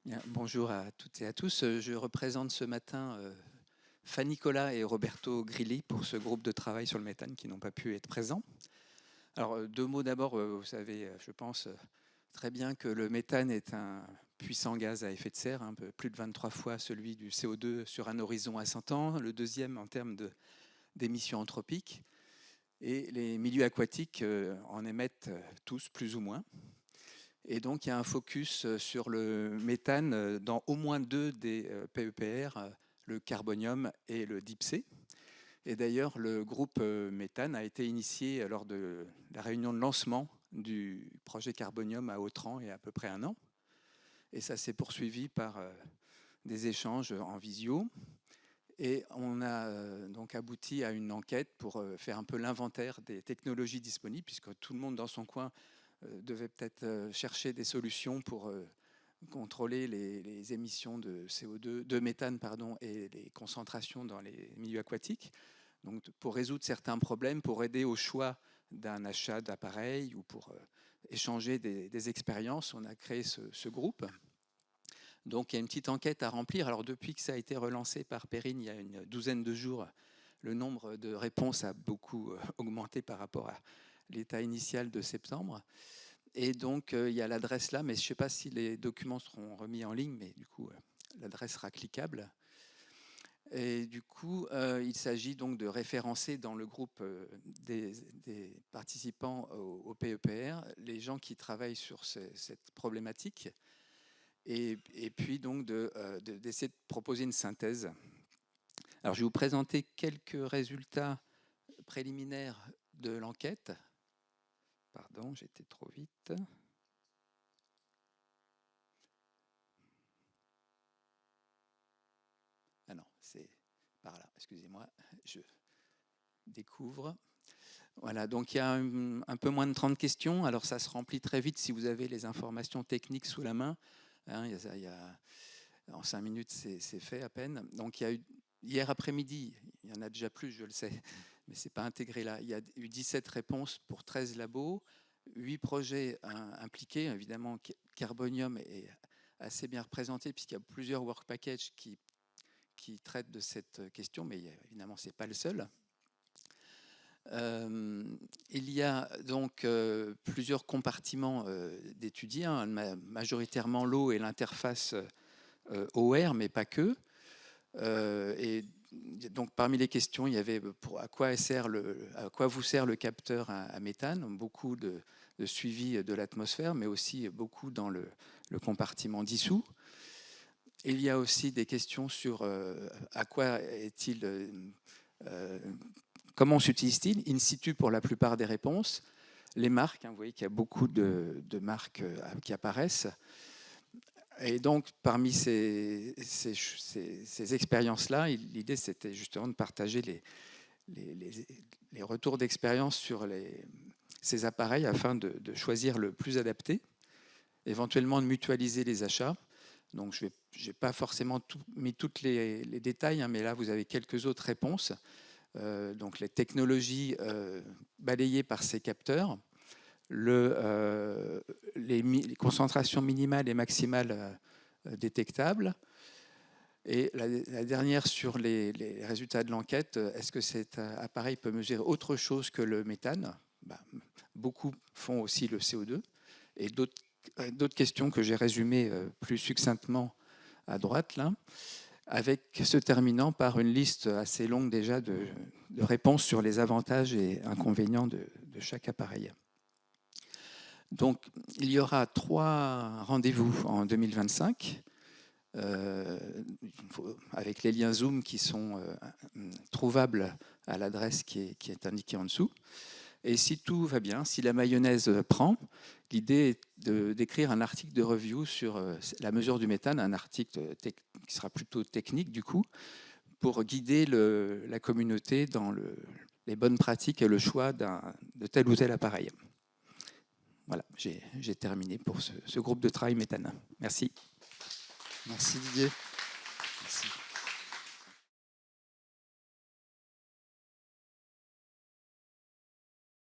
Bien, bonjour à toutes et à tous. Je représente ce matin Fanny Collat et Roberto Grilli pour ce groupe de travail sur le méthane qui n'ont pas pu être présents. Alors, deux mots d'abord. Vous savez, je pense très bien que le méthane est un puissant gaz à effet de serre, un peu plus de 23 fois celui du CO2 sur un horizon à 100 ans, le deuxième en termes d'émissions anthropiques. Et les milieux aquatiques en émettent tous plus ou moins. Et donc, il y a un focus sur le méthane dans au moins deux des PEPR, le carbonium et le DIPC. Et d'ailleurs, le groupe méthane a été initié lors de la réunion de lancement du projet carbonium à Autran il y a à peu près un an. Et ça s'est poursuivi par des échanges en visio. Et on a donc abouti à une enquête pour faire un peu l'inventaire des technologies disponibles, puisque tout le monde dans son coin devait peut-être chercher des solutions pour contrôler les émissions de CO2, de méthane pardon, et les concentrations dans les milieux aquatiques. Donc, pour résoudre certains problèmes, pour aider au choix d'un achat d'appareils ou pour échanger des expériences, on a créé ce groupe. Donc, il y a une petite enquête à remplir. Alors, depuis que ça a été relancé par Perrine il y a une douzaine de jours, le nombre de réponses a beaucoup augmenté par rapport à l'état initial de septembre. Et donc, il y a l'adresse là, mais je ne sais pas si les documents seront remis en ligne, mais du coup, l'adresse sera cliquable. Et du coup, il s'agit donc de référencer dans le groupe des participants au PEPR les gens qui travaillent sur cette problématique et puis donc d'essayer de proposer une synthèse. Alors, je vais vous présenter quelques résultats préliminaires de l'enquête. Pardon, j'étais trop vite. Ah non, c'est par là, excusez-moi, je découvre. Voilà, donc il y a un peu moins de 30 questions. Alors ça se remplit très vite si vous avez les informations techniques sous la main. Hein, en 5 minutes, c'est fait à peine. Donc il y a eu, hier après-midi, il y en a déjà plus, je le sais, mais ce n'est pas intégré là. Il y a eu 17 réponses pour 13 labos, 8 projets impliqués. Évidemment, Carbonium est assez bien représenté puisqu'il y a plusieurs work packages qui traitent de cette question, mais évidemment, ce n'est pas le seul. Il y a donc plusieurs compartiments d'étudiés, hein, majoritairement l'eau et l'interface OR, mais pas que. Et donc parmi les questions, il y avait à quoi vous sert le capteur à méthane, beaucoup de suivi de l'atmosphère, mais aussi beaucoup dans le compartiment dissous. Il y a aussi des questions sur à quoi est-il, comment s'utilise-t-il in situ pour la plupart des réponses. Les marques, hein, vous voyez qu'il y a beaucoup de marques qui apparaissent. Et donc, parmi ces expériences-là, l'idée, c'était justement de partager les retours d'expérience sur ces appareils afin de choisir le plus adapté, éventuellement de mutualiser les achats. Donc, je n'ai pas forcément mis tous les détails, hein, mais là, vous avez quelques autres réponses. Donc, les technologies balayées par ces capteurs, les concentrations minimales et maximales détectables. Et la dernière sur les résultats de l'enquête, est-ce que cet appareil peut mesurer autre chose que le méthane? Beaucoup font aussi le CO2. Et d'autres questions que j'ai résumées plus succinctement à droite, là, avec se terminant par une liste assez longue déjà de réponses sur les avantages et inconvénients de chaque appareil. Donc, il y aura 3 rendez-vous en 2025 avec les liens Zoom qui sont trouvables à l'adresse qui est indiquée en dessous. Et si tout va bien, si la mayonnaise prend, l'idée est d'écrire un article de review sur la mesure du méthane, un article qui sera plutôt technique du coup, pour guider la communauté dans les bonnes pratiques et le choix de tel ou tel appareil. Voilà, j'ai terminé pour ce groupe de travail méthane. Merci. Merci Didier.